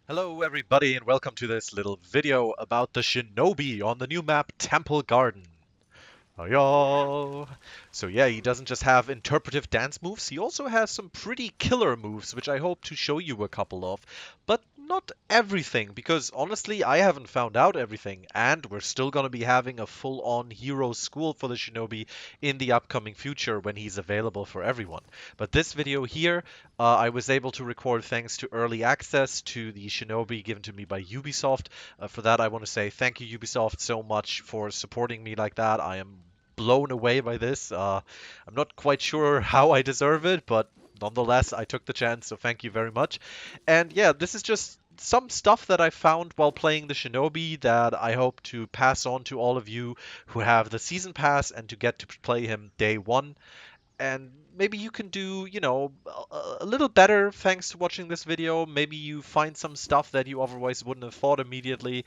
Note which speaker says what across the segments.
Speaker 1: Hello everybody and welcome to this little video about the Shinobi on the new map Temple Garden. Yo. So yeah, he doesn't just have interpretive dance moves, he also has some pretty killer moves, which I hope to show you a couple of. But not everything, because honestly, I haven't found out everything, and we're still gonna be having a full-on hero school for the Shinobi in the upcoming future when he's available for everyone. But this video here, I was able to record thanks to early access to the Shinobi given to me by Ubisoft. For that, I want to say thank you, Ubisoft, so much for supporting me like that. I am blown away by this. I'm not quite sure how I deserve it, but nonetheless, I took the chance, so thank you very much. And yeah, this is just some stuff that I found while playing the Shinobi that I hope to pass on to all of you who have the season pass and to get to play him day one. And maybe you can do, a little better thanks to watching this video. Maybe you find some stuff that you otherwise wouldn't have thought immediately.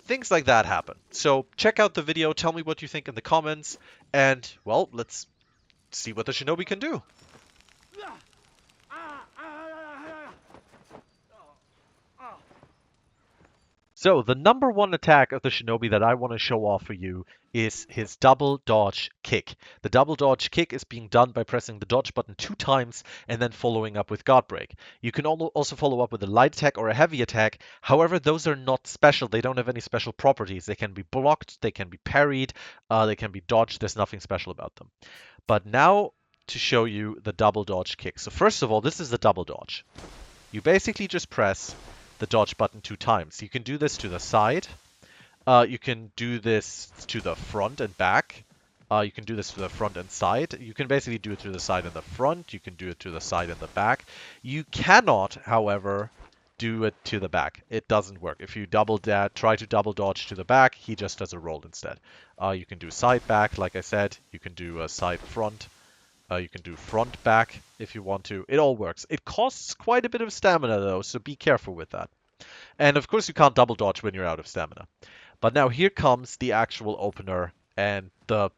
Speaker 1: Things like that happen. So check out the video, tell me what you think in the comments, and, well, let's see what the Shinobi can do. So the number one attack of the Shinobi that I want to show off for you is his double dodge kick. The double dodge kick is being done by pressing the dodge button 2 times and then following up with guard break. You can also follow up with a light attack or a heavy attack. However, those are not special. They don't have any special properties. They can be blocked, they can be parried, they can be dodged. There's nothing special about them. But now to show you the double dodge kick. So first of all, this is the double dodge. You basically just press the dodge button 2 times. You can do this to the side. You can do this to the front and back. You can do this to the front and side. You can basically do it to the side and the front. You can do it to the side and the back. You cannot, however, do it to the back. It doesn't work. If you try to double dodge to the back, he just does a roll instead. You can do side back, like I said. You can do a side front. You can do front back if you want to. It all works. It costs quite a bit of stamina though, so be careful with that. And of course you can't double dodge when you're out of stamina. But now here comes the actual opener and the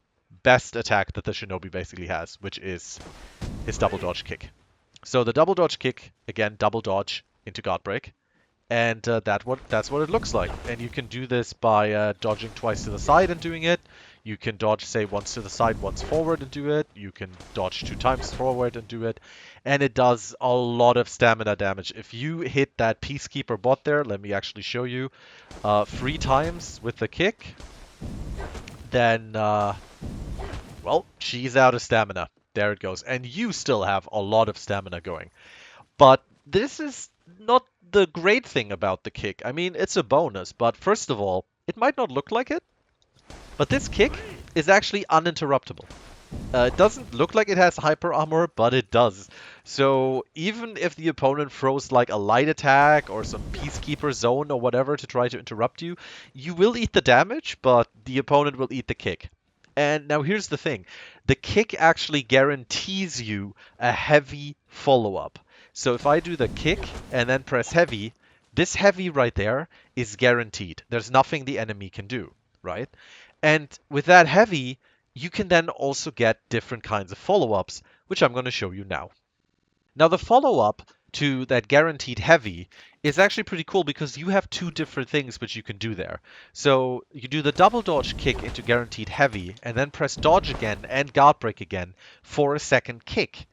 Speaker 1: best attack that the Shinobi basically has, which is his double dodge kick. So the double dodge kick, again, double dodge into guard break. And that's what it looks like. And you can do this by dodging twice to the side and doing it. You can dodge, say, once to the side, once forward and do it. You can dodge 2 times forward and do it. And it does a lot of stamina damage. If you hit that Peacekeeper bot there, let me actually show you, 3 times with the kick, then, well, she's out of stamina. There it goes. And you still have a lot of stamina going. But this is not the great thing about the kick. I mean, it's a bonus, but first of all, it might not look like it, but this kick is actually uninterruptible. It doesn't look like it has hyper armor, but it does. So even if the opponent throws like a light attack or some Peacekeeper zone or whatever to try to interrupt you, you will eat the damage, but the opponent will eat the kick. And now here's the thing. The kick actually guarantees you a heavy follow-up. So if I do the kick and then press heavy, this heavy right there is guaranteed. There's nothing the enemy can do, right? And with that heavy, you can then also get different kinds of follow-ups, which I'm going to show you now. Now the follow-up to that guaranteed heavy is actually pretty cool because you have 2 different things which you can do there. So you do the double dodge kick into guaranteed heavy and then press dodge again and guard break again for a second kick.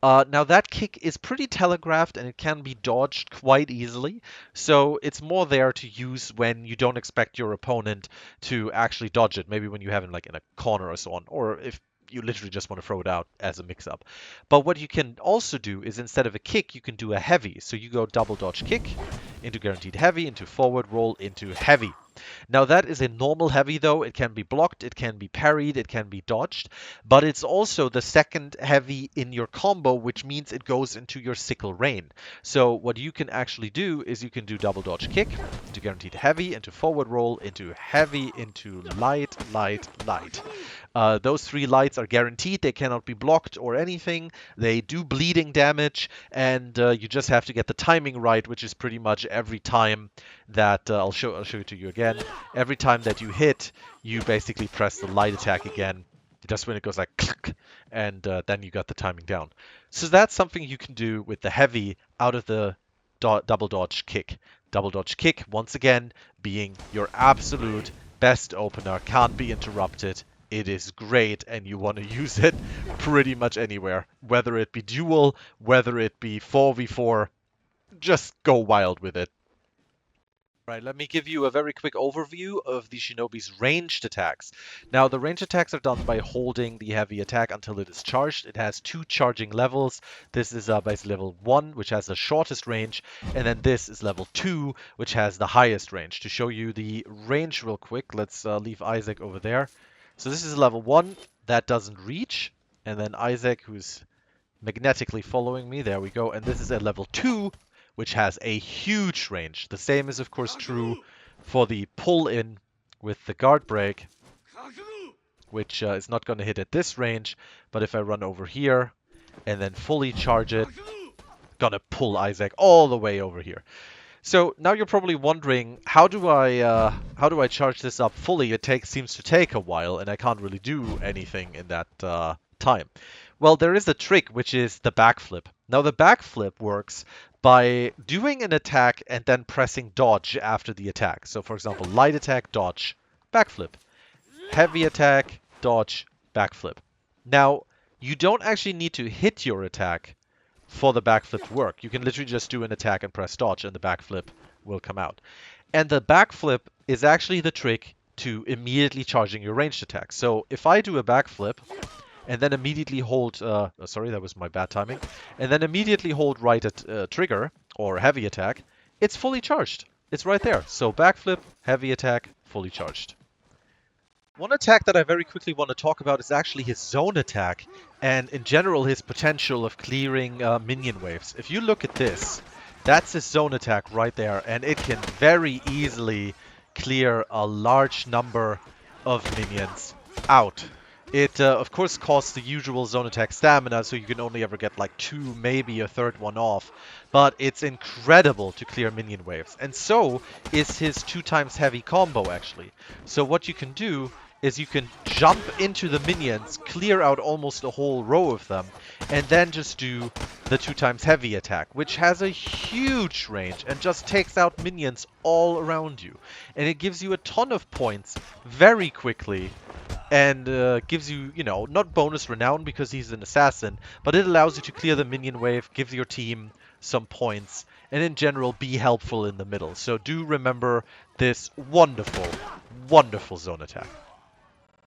Speaker 1: Now that kick is pretty telegraphed and it can be dodged quite easily, so it's more there to use when you don't expect your opponent to actually dodge it, maybe when you have him like in a corner or so on, or if you literally just want to throw it out as a mix-up. But what you can also do is instead of a kick, you can do a heavy. So you go double dodge kick into guaranteed heavy, into forward roll, into heavy. Now that is a normal heavy though. It can be blocked, it can be parried, it can be dodged, but it's also the second heavy in your combo, which means it goes into your sickle rain. So what you can actually do is you can do double dodge kick into guaranteed heavy, into forward roll, into heavy, into light, light, light. Those 3 lights are guaranteed. They cannot be blocked or anything. They do bleeding damage, and you just have to get the timing right, which is pretty much every time that I'll show it to you again. Every time that you hit, you basically press the light attack again. Just when it goes like click, and then you got the timing down. So that's something you can do with the heavy out of the double dodge kick. Double dodge kick, once again, being your absolute best opener, can't be interrupted. It is great, and you want to use it pretty much anywhere. Whether it be duel, whether it be 4v4, just go wild with it. Right, let me give you a very quick overview of the Shinobi's ranged attacks. Now, the ranged attacks are done by holding the heavy attack until it is charged. It has two charging levels. This is basically level 1, which has the shortest range, and then this is level 2, which has the highest range. To show you the range real quick, let's leave Isaac over there. So this is level 1, that doesn't reach, and then Isaac, who's magnetically following me, there we go, and this is at level 2, which has a huge range. The same is, of course, true for the pull-in with the guard break, which is not going to hit at this range, but if I run over here and then fully charge it, gonna pull Isaac all the way over here. So now you're probably wondering, how do I charge this up fully? It seems to take a while, and I can't really do anything in that time. Well, there is a trick, which is the backflip. Now, the backflip works by doing an attack and then pressing dodge after the attack. So, for example, light attack, dodge, backflip. Heavy attack, dodge, backflip. Now, you don't actually need to hit your attack for the backflip to work. You can literally just do an attack and press dodge, and the backflip will come out. And the backflip is actually the trick to immediately charging your ranged attack. So if I do a backflip and then immediately hold, sorry, that was my bad timing, and then immediately hold right at trigger or heavy attack, it's fully charged. It's right there. So backflip, heavy attack, fully charged. One attack that I very quickly want to talk about is actually his zone attack, and in general his potential of clearing minion waves. If you look at this, that's his zone attack right there, and it can very easily clear a large number of minions out. It, of course, costs the usual zone attack stamina, so you can only ever get like 2, maybe a third one off. But it's incredible to clear minion waves. And so is his 2 times heavy combo, actually. So what you can do is you can jump into the minions, clear out almost a whole row of them, and then just do the 2 times heavy attack, which has a huge range and just takes out minions all around you. And it gives you a ton of points very quickly, and gives you, you know, not bonus renown because he's an assassin, but it allows you to clear the minion wave, gives your team some points, and in general be helpful in the middle. So do remember this wonderful, wonderful zone attack.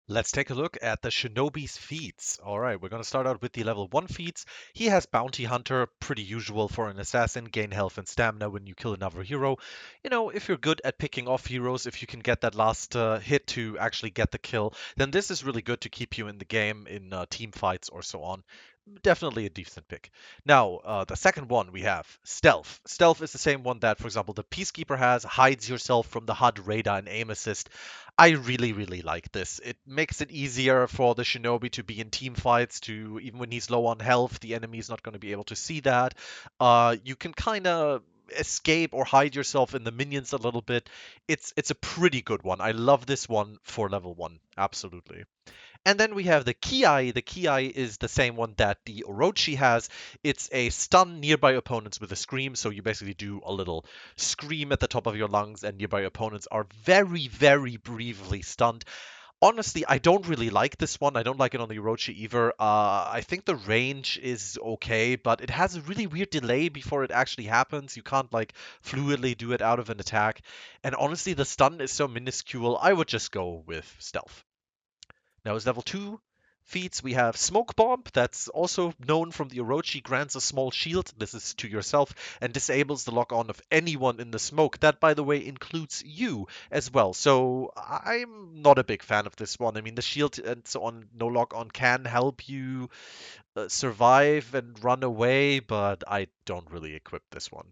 Speaker 1: Let's take a look at the Shinobi's feats. Alright, we're going to start out with the level 1 feats. He has Bounty Hunter, pretty usual for an assassin, gain health and stamina when you kill another hero. You know, if you're good at picking off heroes, if you can get that last hit to actually get the kill, then this is really good to keep you in the game in team fights or so on. Definitely a decent pick. Now, the second one we have Stealth. Stealth is the same one that, for example, the Peacekeeper has, hides yourself from the HUD, radar, and aim assist. I really, really like this. It makes it easier for the Shinobi to be in team fights, to even when he's low on health, the enemy is not going to be able to see that. You can kind of escape or hide yourself in the minions a little bit. It's a pretty good one. I love this one for level 1, absolutely. And then we have the Ki. The Ki is the same one that the Orochi has. It's a stun nearby opponents with a scream, so you basically do a little scream at the top of your lungs, and nearby opponents are very, very briefly stunned. Honestly, I don't really like this one. I don't like it on the Orochi either. I think the range is okay, but it has a really weird delay before it actually happens. You can't, like, fluidly do it out of an attack. And honestly, the stun is so minuscule, I would just go with Stealth. Now, as level 2 feats, we have Smoke Bomb, that's also known from the Orochi, grants a small shield, this is to yourself, and disables the lock-on of anyone in the smoke. That, by the way, includes you as well. So I'm not a big fan of this one. I mean, the shield and so on, no lock-on, can help you survive and run away, but I don't really equip this one.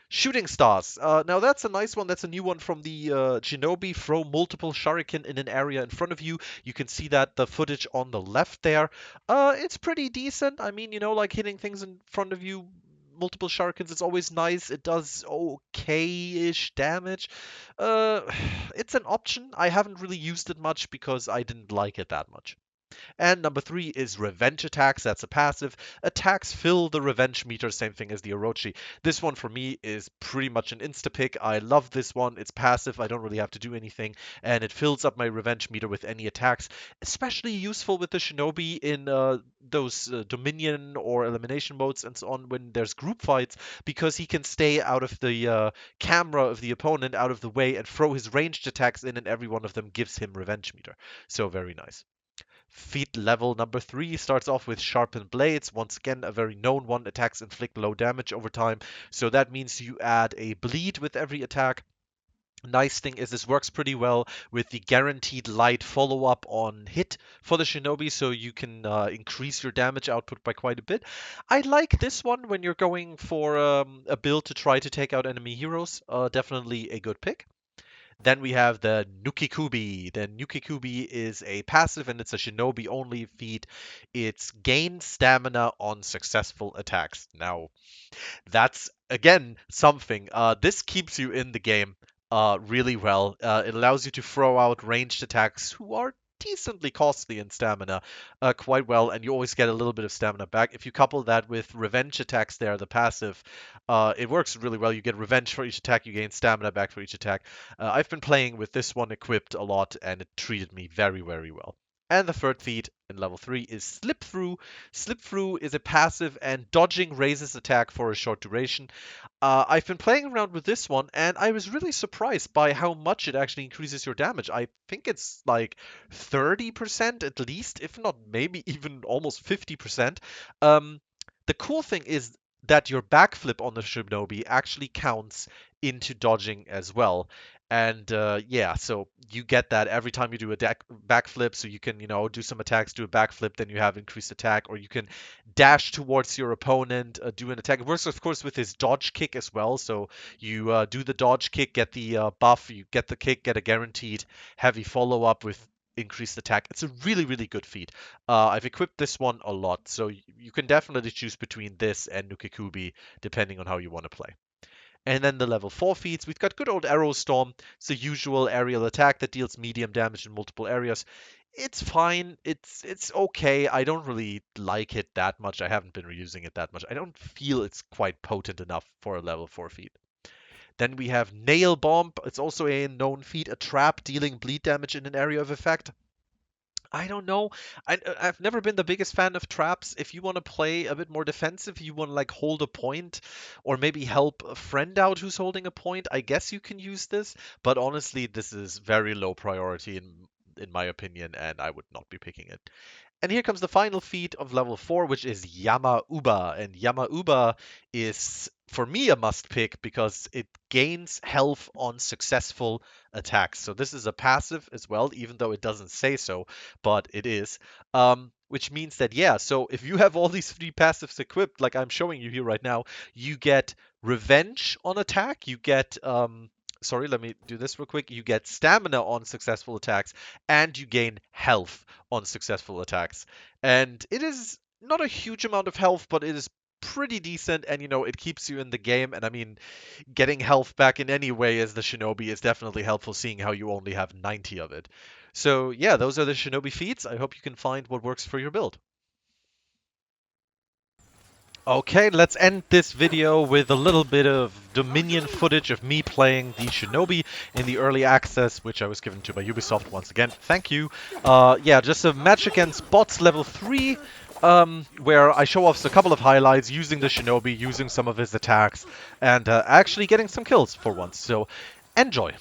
Speaker 1: Shooting stars. Now that's a nice one. That's a new one from the Shinobi. Throw multiple shuriken in an area in front of you. You can see that the footage on the left there. It's pretty decent. I mean, you know, like hitting things in front of you, multiple shurikens, it's always nice. It does okay-ish damage. It's an option. I haven't really used it much because I didn't like it that much. And number 3 is Revenge Attacks. That's a passive. Attacks fill the Revenge meter, same thing as the Orochi. This one for me is pretty much an insta-pick. I love this one. It's passive. I don't really have to do anything. And it fills up my Revenge meter with any attacks. Especially useful with the Shinobi in those Dominion or Elimination modes and so on when there's group fights, because he can stay out of the camera of the opponent, out of the way, and throw his ranged attacks in, and every one of them gives him Revenge meter. So very nice. Feat level number 3 starts off with Sharpened Blades. Once again, a very known one. Attacks inflict low damage over time. So that means you add a bleed with every attack. Nice thing is this works pretty well with the guaranteed light follow-up on hit for the Shinobi, so you can increase your damage output by quite a bit. I like this one when you're going for a build to try to take out enemy heroes. Definitely a good pick. Then we have the Nukikubi. The Nukikubi is a passive and it's a Shinobi only feat. It's gain stamina on successful attacks. Now, that's again something. This keeps you in the game really well. It allows you to throw out ranged attacks who are decently costly in stamina quite well, and you always get a little bit of stamina back. If you couple that with revenge attacks there, the passive, it works really well. You get revenge for each attack, you gain stamina back for each attack. I've been playing with this one equipped a lot, and it treated me very, very well. And the third feat in level 3 is Slip Through. Slip Through is a passive, and dodging raises attack for a short duration. I've been playing around with this one, and I was really surprised by how much it actually increases your damage. I think it's like 30% at least, if not maybe even almost 50%. The cool thing is that your backflip on the Shinobi actually counts into dodging as well. And yeah, so you get that every time you do a backflip, so you can, do some attacks, do a backflip, then you have increased attack, or you can dash towards your opponent, do an attack. It works, of course, with his dodge kick as well. So you do the dodge kick, get the buff, you get the kick, get a guaranteed heavy follow-up with increased attack. It's a really, really good feat. I've equipped this one a lot, so you can definitely choose between this and Nukikubi, depending on how you want to play. And then the level 4 feats, we've got good old Arrow Storm. It's a usual aerial attack that deals medium damage in multiple areas. It's fine. It's okay. I don't really like it that much. I haven't been reusing it that much. I don't feel it's quite potent enough for a level 4 feat. Then we have Nail Bomb. It's also a known feat, a trap dealing bleed damage in an area of effect. I don't know. I've never been the biggest fan of traps. If you want to play a bit more defensive, you want to like hold a point or maybe help a friend out who's holding a point, I guess you can use this. But honestly, this is very low priority in my opinion, and I would not be picking it. And here comes the final feat of level 4, which is Yama Uba. And Yama Uba is, for me, a must pick because it gains health on successful attacks. So this is a passive as well, even though it doesn't say so, but it is. Which means that, yeah, so if you have all these 3 passives equipped, like I'm showing you here right now, you get revenge on attack, you get sorry, let me do this real quick. You get stamina on successful attacks, and you gain health on successful attacks. And it is not a huge amount of health, but it is pretty decent, and it keeps you in the game. And I mean, getting health back in any way as the Shinobi is definitely helpful, seeing how you only have 90 of it. So yeah, those are the Shinobi feats. I hope you can find what works for your build. Okay, let's end this video with a little bit of Dominion footage of me playing the Shinobi in the early access, which I was given to by Ubisoft once again. Thank you. Yeah, just a match against bots level 3, where I show off a couple of highlights using the Shinobi, using some of his attacks, and actually getting some kills for once. So, enjoy.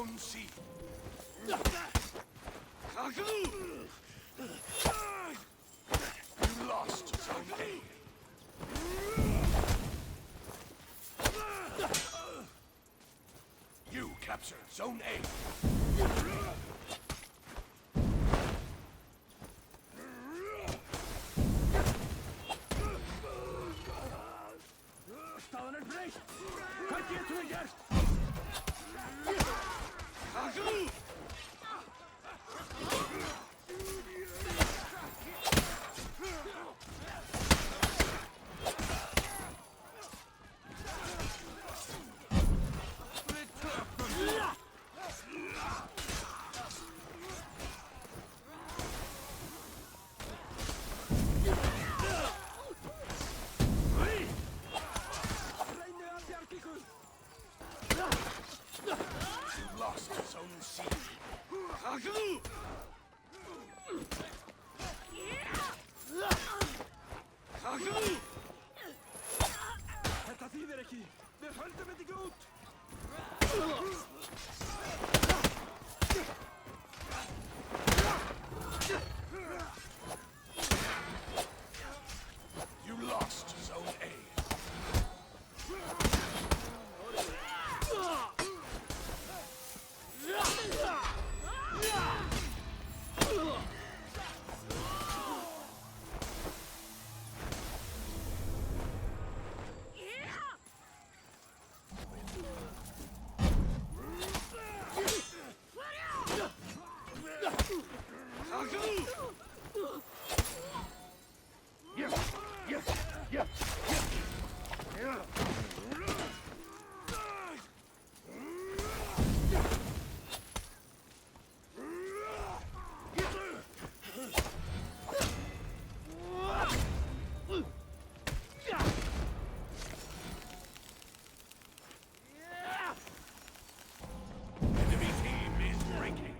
Speaker 2: Zone C. You lost Zone A. You captured Zone A.
Speaker 3: Staðan breytt! Hvað getum við gert?
Speaker 2: You lost Zone C.
Speaker 3: Þetta þýðir ekki! Við höldum þetta ekki út!
Speaker 2: You lost Zone A. Enemy team is breaking.